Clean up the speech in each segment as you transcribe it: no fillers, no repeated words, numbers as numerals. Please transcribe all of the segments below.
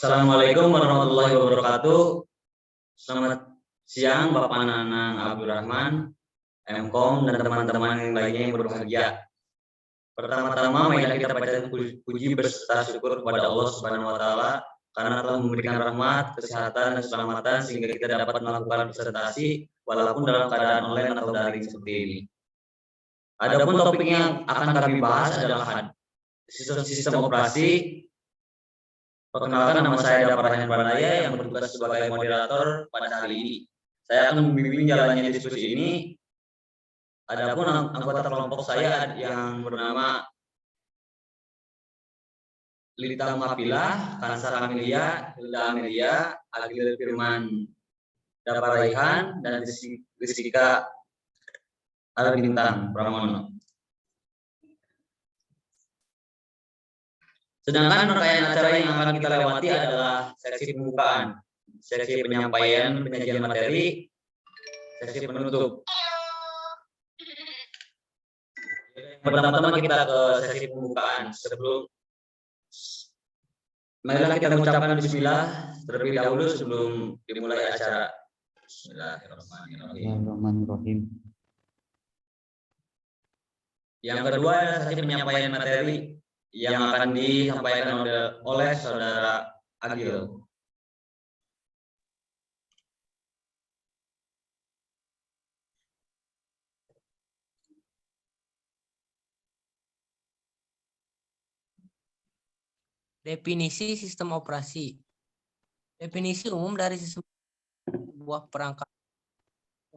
Assalamualaikum warahmatullahi wabarakatuh. Selamat siang Bapak Nanang Abdurrahman, MKOM, dan teman-teman yang lainnya yang berbahagia. Pertama-tama, marilah kita bacakan puji beserta syukur kepada Allah Subhanahu wa Ta'ala karena telah memberikan rahmat, kesehatan, dan keselamatan sehingga kita dapat melakukan presentasi walaupun dalam keadaan online atau daring seperti ini. Adapun topik yang akan kami bahas adalah sistem operasi. Perkenalkan, nama saya Daparahyan Pranaya yang bertugas sebagai moderator pada hari ini. Saya akan membimbing jalannya diskusi ini. Adapun anggota kelompok saya yang bernama Lita Mapilah, Kansar Amelia, Hilda Amelia, Agil Firman Daparaihan, dan Jessica Albintang Pramono. Sedangkan rangkaian acara yang akan kita lewati adalah seksi pembukaan, seksi penyampaian penyajian materi, seksi penutup. Pertama-tama kita ke sesi pembukaan. Marilah kita mengucapkan bismillah terlebih dahulu sebelum dimulai acara. Bismillahirrahmanirrahim. Yang kedua adalah sesi penyampaian materi yang akan disampaikan oleh Saudara Agil. Definisi sistem operasi. Definisi umum dari sistem sebuah perangkat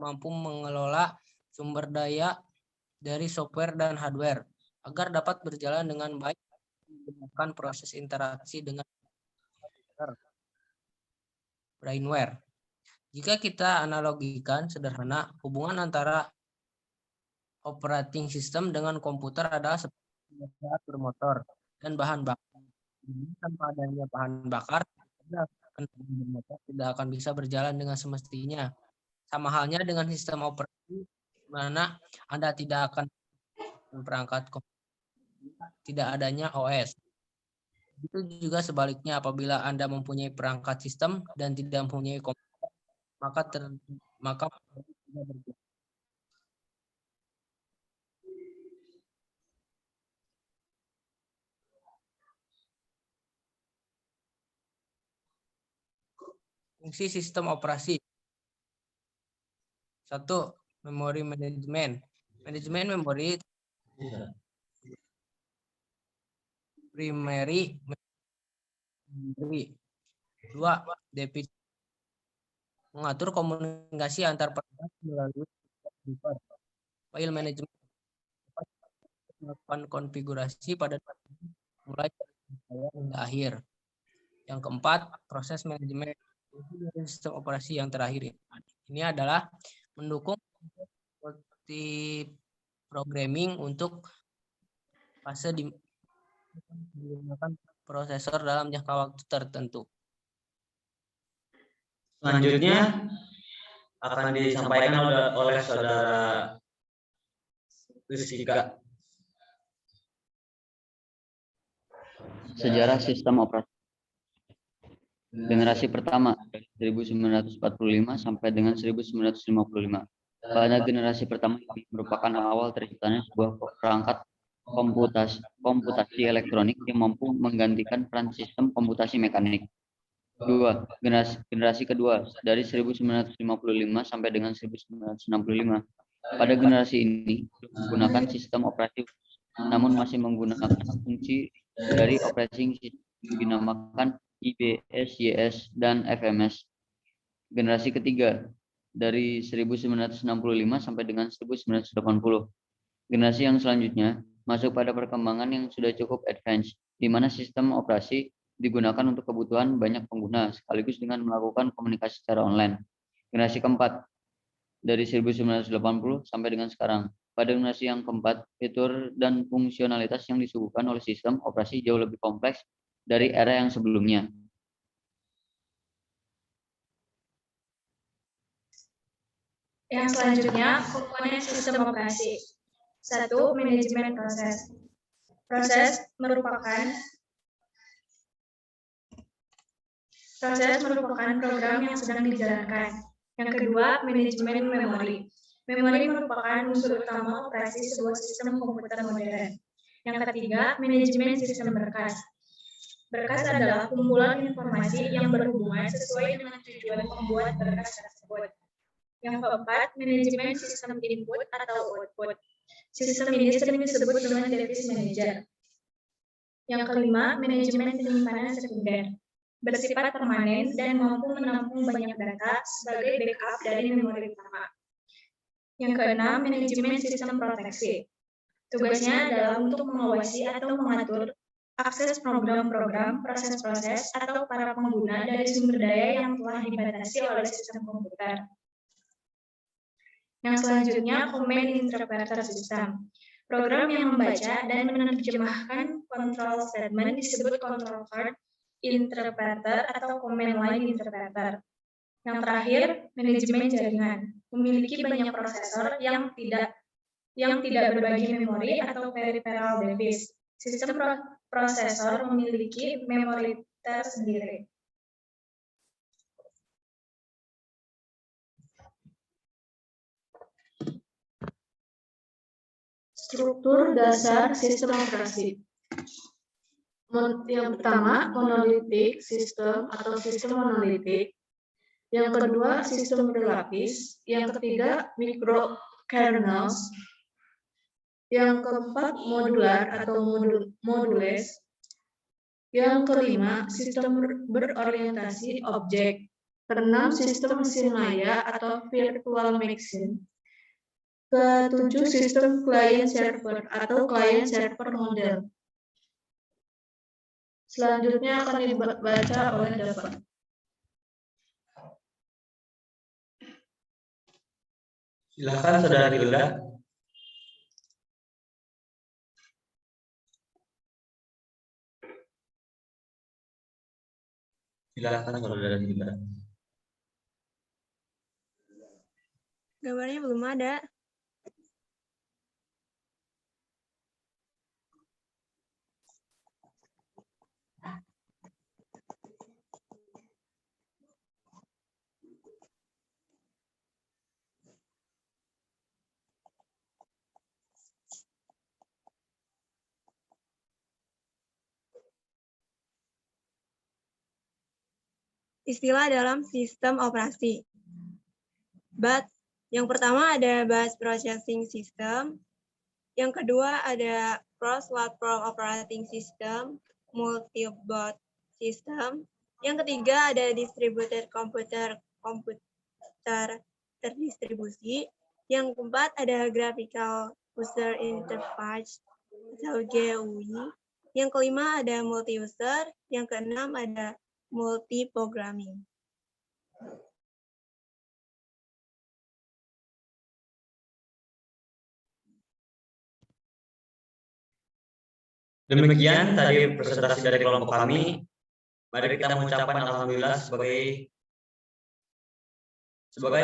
mampu mengelola sumber daya dari software dan hardware agar dapat berjalan dengan baik menggunakan proses interaksi dengan brainware. Jika kita analogikan sederhana, hubungan antara operating system dengan komputer adalah seperti saat bermotor dan bahan bakar. Tanpa adanya bahan bakar, kendaraan bermotor tidak akan bisa berjalan dengan semestinya. Sama halnya dengan sistem operasi, di mana Anda tidak akan perangkat tidak adanya OS. Itu juga sebaliknya, apabila Anda mempunyai perangkat sistem dan tidak mempunyai komputer, maka tidak berjalan. Fungsi sistem operasi. 1. Memori manajemen. Manajemen memori primary. 2. Definisi mengatur komunikasi antar perangkat melalui file manajemen, melakukan konfigurasi pada mulai dari awal hingga akhir. Yang keempat, proses manajemen sistem operasi yang terakhir ini adalah mendukung seperti programming untuk fase digunakan prosesor dalam jangka waktu tertentu. Selanjutnya akan disampaikan oleh Saudara Jessica. Sejarah sistem operasi. Generasi pertama dari 1945 sampai dengan 1955. Pada generasi pertama ini merupakan awal terciptanya sebuah perangkat komputasi elektronik yang mampu menggantikan peran sistem komputasi mekanik. 2. Generasi kedua dari 1955 sampai dengan 1965. Pada generasi ini menggunakan sistem operasi namun masih menggunakan fungsi dari operating system dinamakan IBS, YS, dan FMS. Generasi ketiga dari 1965 sampai dengan 1980. Generasi yang selanjutnya masuk pada perkembangan yang sudah cukup advance, di mana sistem operasi digunakan untuk kebutuhan banyak pengguna sekaligus dengan melakukan komunikasi secara online. Generasi keempat dari 1980 sampai dengan sekarang. Pada generasi yang keempat, fitur dan fungsionalitas yang disuguhkan oleh sistem operasi jauh lebih kompleks dari era yang sebelumnya. Yang selanjutnya, komponen sistem operasi. 1. Manajemen proses. Proses merupakan Proses merupakan program yang sedang dijalankan. Yang kedua, manajemen memori. Memori merupakan unsur utama operasi sebuah sistem komputer modern. Yang ketiga, manajemen sistem berkas. Berkas adalah kumpulan informasi yang berhubungan sesuai dengan tujuan pembuat berkas tersebut. Yang keempat, manajemen sistem input atau output. Sistem ini sering disebut dengan device manager. Yang kelima, manajemen penyimpanan sekunder. Bersifat permanen dan mampu menampung banyak data sebagai backup dari memori utama. Yang keenam, manajemen sistem proteksi. Tugasnya adalah untuk mengawasi atau mengatur akses program-program, proses-proses, atau para pengguna dari sumber daya yang telah dibatasi oleh sistem komputer. Yang selanjutnya, command interpreter system. Program yang membaca dan menerjemahkan control statement disebut control card interpreter atau command line interpreter. Yang terakhir, manajemen jaringan. Memiliki banyak prosesor yang tidak berbagi memori atau peripheral device. Sistem prosesor memiliki memori tersendiri. Struktur dasar sistem operasi. Yang pertama, monolitik sistem atau sistem monolitik. Yang kedua, sistem berlapis. Yang ketiga, microkernels. Yang keempat, modular atau modules. Yang kelima, sistem berorientasi objek. Keenam, sistem mesin maya atau virtual machine. Ketujuh, sistem client server atau client server model. Selanjutnya akan dibaca oleh Dafa. Silakan Saudara Hilda. Silakan Saudara Hilda. Gambarnya belum ada. Istilah dalam sistem operasi. BAS. Yang pertama ada Bus Processing System. Yang kedua ada Cross-Platform Operating System, Multi-Boot System. Yang ketiga ada Distributed Computer terdistribusi. Yang keempat ada Graphical User Interface atau GUI. Yang kelima ada multi-user. Yang keenam ada multi-programming. Demikian tadi presentasi dari kelompok kami. Mari kita mengucapkan alhamdulillah sebagai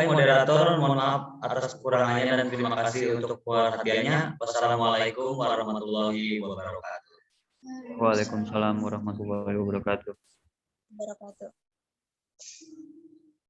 moderator. Mohon maaf atas kekurangannya dan terima kasih untuk perhatiannya. Wassalamualaikum warahmatullahi wabarakatuh. Waalaikumsalam warahmatullahi wabarakatuh. Wabarakatuh.